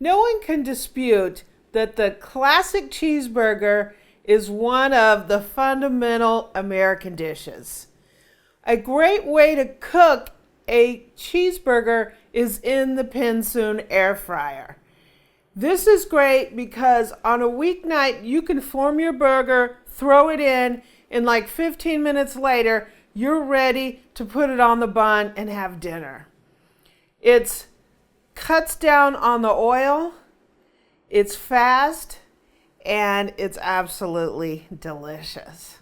No one can dispute that the classic cheeseburger is one of the fundamental American dishes. A great way to cook a cheeseburger is in the Pinsoon Air Fryer. This is great because on a weeknight you can form your burger, throw it in, and like 15 minutes later you're ready to put it on the bun and have dinner. It cuts down on the oil, it's fast, and it's absolutely delicious.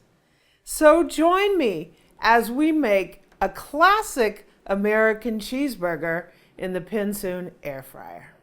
So join me as we make a classic American cheeseburger in the Pinsoon Air Fryer.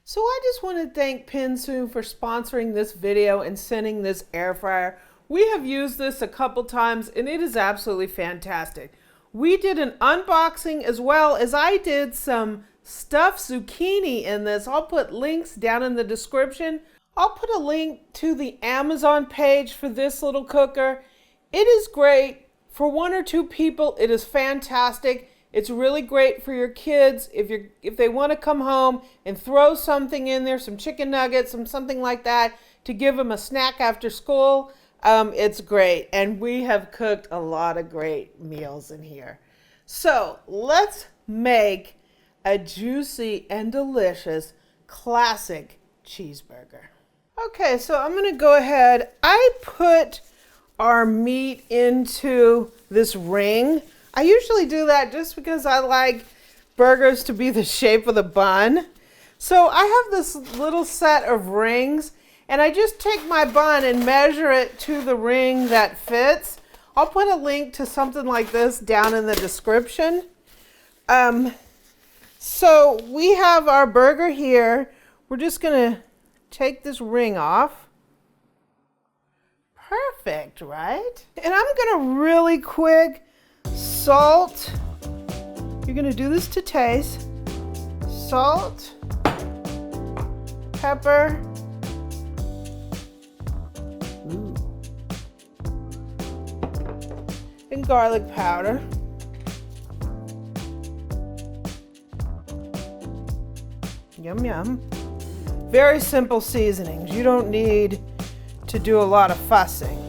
So I just want to thank Pinsoon for sponsoring this video and sending this air fryer. We have used this a couple times and it is absolutely fantastic. We did an unboxing as well as I did some stuffed zucchini in this. I'll put links down in the description. I'll put a link to the Amazon page for this little cooker. It is great for 1 or 2 people. It is fantastic. It's really great for your kids if they want to come home and throw something in there, some chicken nuggets, something like that, to give them a snack after school. It's great, and we have cooked a lot of great meals in here. So let's make a juicy and delicious classic cheeseburger. Okay, so I'm going to go ahead. I put our meat into this ring. I usually do that just because I like burgers to be the shape of the bun. So I have this little set of rings and I just take my bun and measure it to the ring that fits. I'll put a link to something like this down in the description. So we have our burger here. We're just gonna take this ring off. Perfect, right? And I'm gonna really quick salt. You're gonna do this to taste. Salt, pepper, and garlic powder. Yum, yum. Very simple seasonings. You don't need to do a lot of fussing.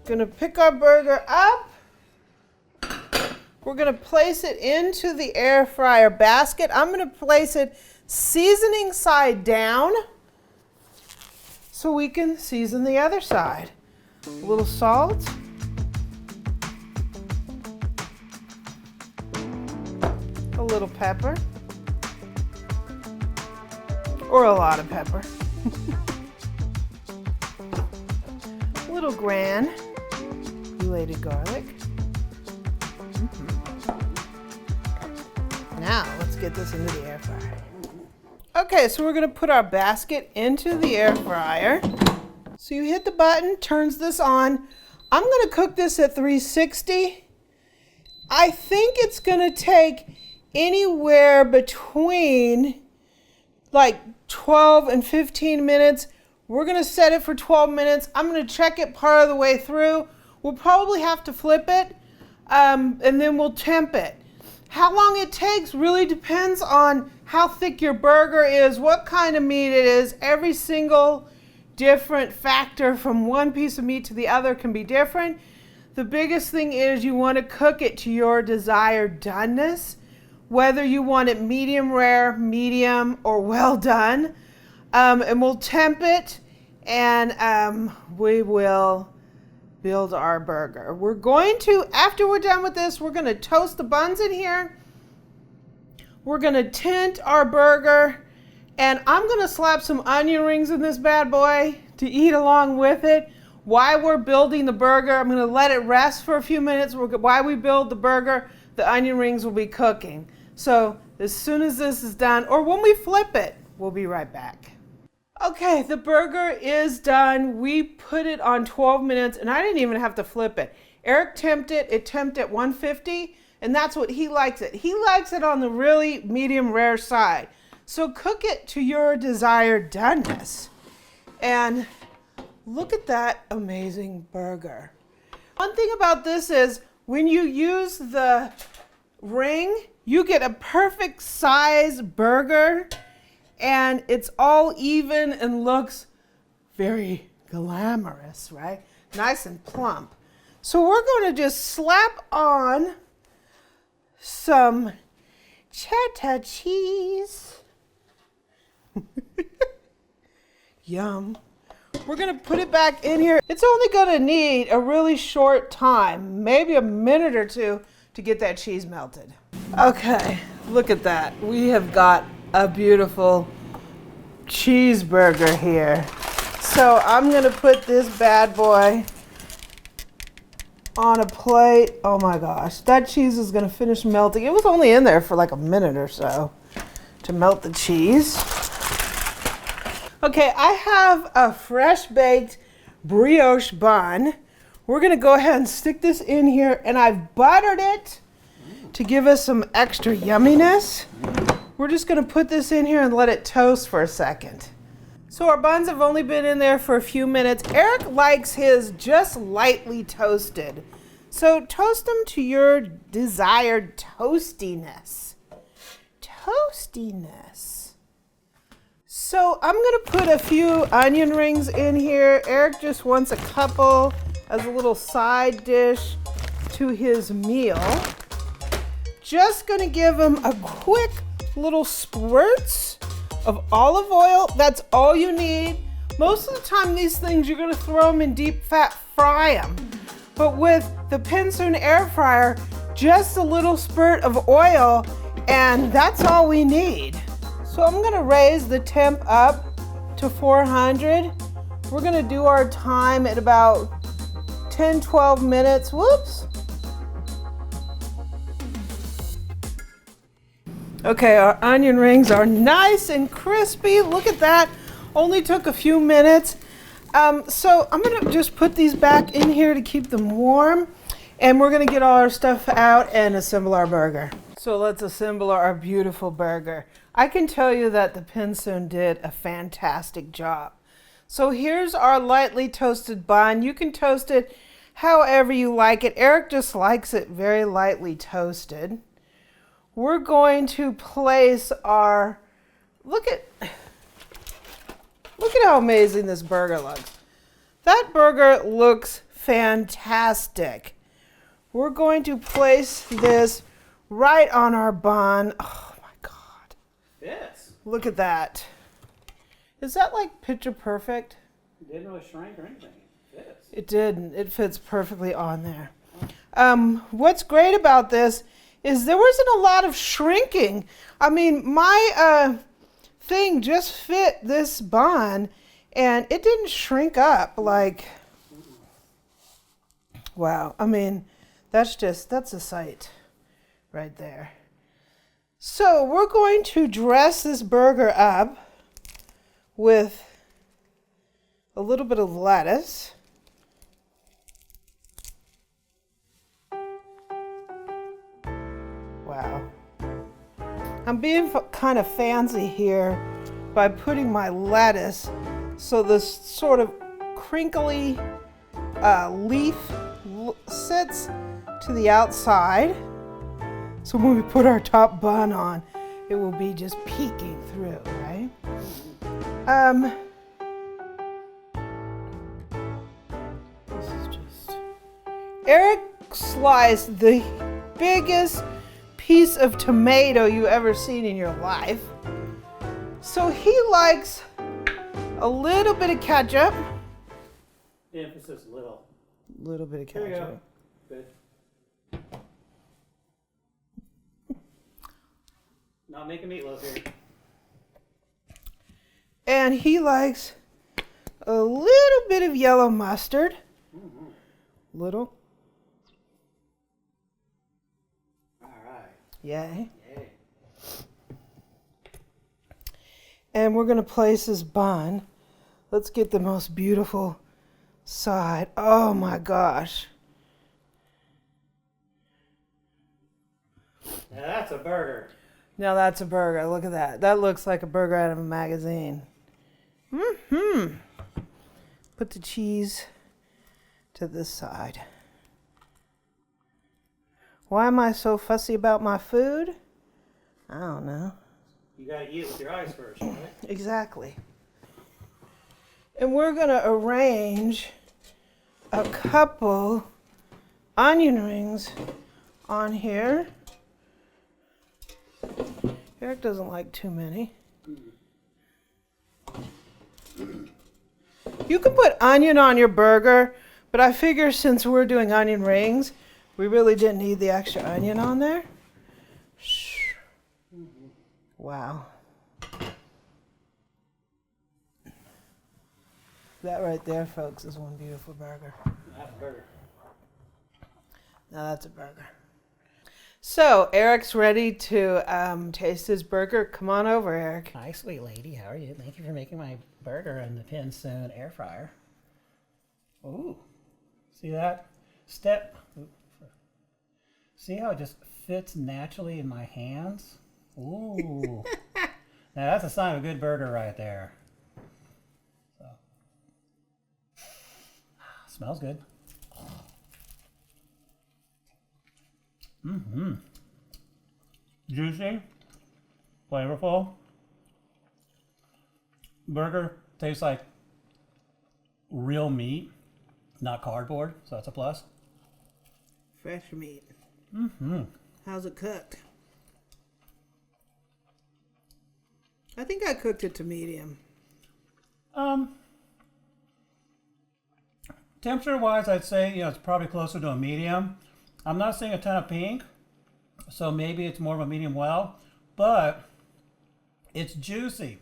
Gonna pick our burger up. We're gonna place it into the air fryer basket. I'm gonna place it seasoning side down so we can season the other side. A little salt. A little pepper. Or a lot of pepper. A little granulated garlic. Now, let's get this into the air fryer. Okay, so we're gonna put our basket into the air fryer. So you hit the button, turns this on. I'm gonna cook this at 360. I think it's gonna take anywhere between like 12 and 15 minutes. We're gonna set it for 12 minutes. I'm gonna check it part of the way through. We'll probably have to flip it and then we'll temp it. How long it takes really depends on how thick your burger is, what kind of meat it is. Every single different factor from one piece of meat to the other can be different. The biggest thing is you want to cook it to your desired doneness, whether you want it medium rare, medium, or well done. And we'll temp it and we will build our burger. We're going to, after we're done with this, we're going to toast the buns in here. We're going to tint our burger, and I'm going to slap some onion rings in this bad boy to eat along with it. While we're building the burger, I'm going to let it rest for a few minutes. While we build the burger, the onion rings will be cooking. So as soon as this is done, or when we flip it, we'll be right back. Okay, the burger is done. We put it on 12 minutes and I didn't even have to flip it. Eric temped it. It temped at 150 and that's what he likes it. He likes it on the really medium rare side. So cook it to your desired doneness. And Look at that amazing burger. One thing about this is when you use the ring, you get a perfect size burger and it's all even and looks very glamorous, right? Nice and plump. So we're going to just slap on some cheddar cheese. Yum. We're going to put it back in here. It's only going to need a really short time, maybe a minute or two to get that cheese melted. Okay, look at that. We have got a beautiful cheeseburger here. So I'm going to put this bad boy on a plate. Oh my gosh, that cheese is going to finish melting. It was only in there for like a minute or so to melt the cheese. Okay, I have a fresh baked brioche bun. We're gonna go ahead and stick this in here, and I've buttered it to give us some extra yumminess. We're just gonna put this in here and let it toast for a second. So our buns have only been in there for a few minutes. Eric likes his just lightly toasted. So toast them to your desired toastiness. Toastiness. So I'm gonna put a few onion rings in here. Eric just wants a couple as a little side dish to his meal. Just gonna give him a quick little spurts of olive oil. That's all you need. Most of the time these things you're gonna throw them in deep fat, fry them. But with the Pinsoon Air Fryer, just a little spurt of oil and that's all we need. So I'm gonna raise the temp up to 400. We're gonna do our time at about 10, 12 minutes. Whoops. Okay, our onion rings are nice and crispy. Look at that. Only took a few minutes. So I'm gonna just put these back in here to keep them warm. And we're gonna get all our stuff out and assemble our burger. So let's assemble our beautiful burger. I can tell you that the Pinsoon did a fantastic job. So here's our lightly toasted bun. You can toast it however you like it. Eric just likes it very lightly toasted. We're going to place our, look at how amazing this burger looks. That burger looks fantastic. We're going to place this right on our bun. Oh my God. Yes. Look at that. Is that like picture perfect? It didn't really shrink or anything. It fits. It didn't. It fits perfectly on there. What's great about this is there wasn't a lot of shrinking. I mean, my thing just fit this bun and it didn't shrink up like, wow. I mean, that's a sight right there. So we're going to dress this burger up with a little bit of lettuce. Wow. I'm being kind of fancy here by putting my lettuce so this sort of crinkly leaf sits to the outside. So when we put our top bun on, it will be just peeking through, right? This is just... Eric sliced the biggest piece of tomato you ever seen in your life. So he likes a little bit of ketchup. The emphasis little. Little bit of ketchup. There you go. Good. Not making meatloaf here. And he likes a little bit of yellow mustard. Mm-hmm. Little. All right. Yay. Yay. And we're going to place this bun. Let's get the most beautiful side. Oh my gosh. Now that's a burger. Now that's a burger. Look at that. That looks like a burger out of a magazine. put the cheese to this side. Why am I so fussy about my food? I don't know. You gotta eat it with your eyes first, right? Exactly. And we're gonna arrange a couple onion rings on here. Eric doesn't like too many. You can put onion on your burger, but I figure since we're doing onion rings, we really didn't need the extra onion on there. Wow. That right there, folks, is one beautiful burger. That's a burger. Now that's a burger. So Eric's ready to taste his burger. Come on over, Eric. Hi, sweet lady. How are you? Thank you for making my burger in the Pinsoon Air Fryer. Ooh, see that? See how it just fits naturally in my hands? Ooh. Now that's a sign of a good burger right there. So. Smells good. Mm-hmm. Juicy, flavorful. Burger tastes like real meat, not cardboard, so that's a plus. Fresh meat. Mm-hmm. How's it cooked? I think I cooked it to medium. Temperature-wise, I'd say it's probably closer to a medium. I'm not seeing a ton of pink, so maybe it's more of a medium well, but it's juicy.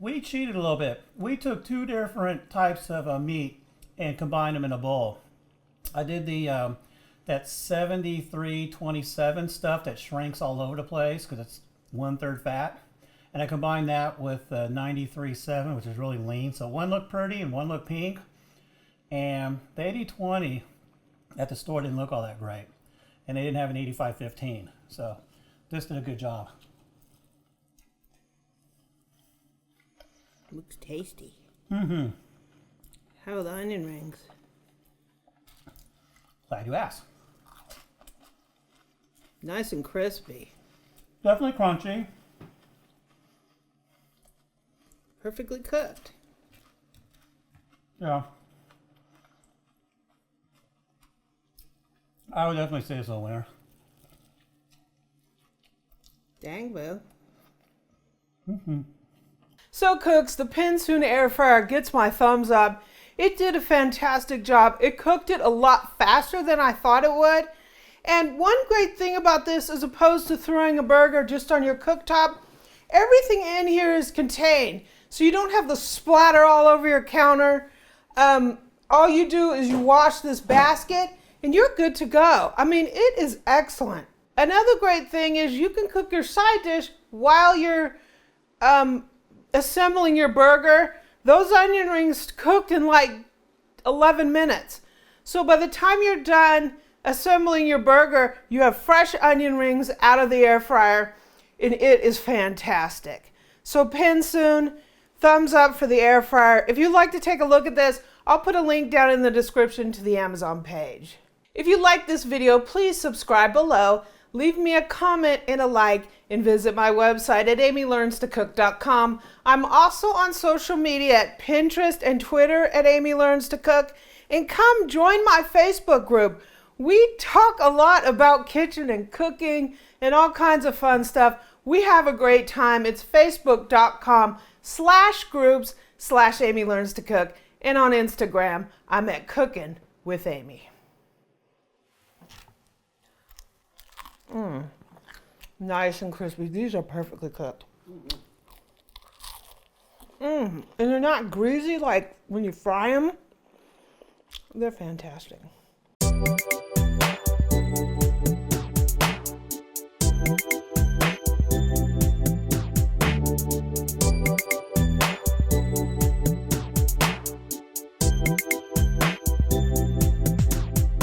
We cheated a little bit. We took two different types of meat and combined them in a bowl. I did the that 73-27 stuff that shrinks all over the place because it's 1/3 fat, and I combined that with 93-7, which is really lean. So one looked pretty and one looked pink, and the 80-20 at the store didn't look all that great, and they didn't have an 85-15, so this did a good job. Looks tasty. Mm-hmm. How are the onion rings? Glad you asked. Nice and crispy. Definitely crunchy. Perfectly cooked. Yeah. I would definitely say it's a winner. Dang, boo. Mm-hmm. So, cooks, the Pinsoon Air Fryer gets my thumbs up. It did a fantastic job. It cooked it a lot faster than I thought it would. And one great thing about this, as opposed to throwing a burger just on your cooktop, everything in here is contained. So you don't have the splatter all over your counter. All you do is you wash this basket and you're good to go. I mean, it is excellent. Another great thing is you can cook your side dish while you're assembling your burger. Those onion rings cooked in like 11 minutes. So by the time you're done assembling your burger, you have fresh onion rings out of the air fryer, and it is fantastic. So Pinsoon, thumbs up for the air fryer. If you'd like to take a look at this, I'll put a link down in the description to the Amazon page. If you like this video, please subscribe below, leave me a comment and a like, and visit my website at amylearnstocook.com. I'm also on social media at Pinterest and Twitter at Amy Learns to Cook. And come join my Facebook group. We talk a lot about kitchen and cooking and all kinds of fun stuff. We have a great time. It's facebook.com/groups/Amy Learns to Cook. And on Instagram, I'm at Cooking with Amy. Nice and crispy. These are perfectly cooked. And they're not greasy like when you fry them. They're fantastic.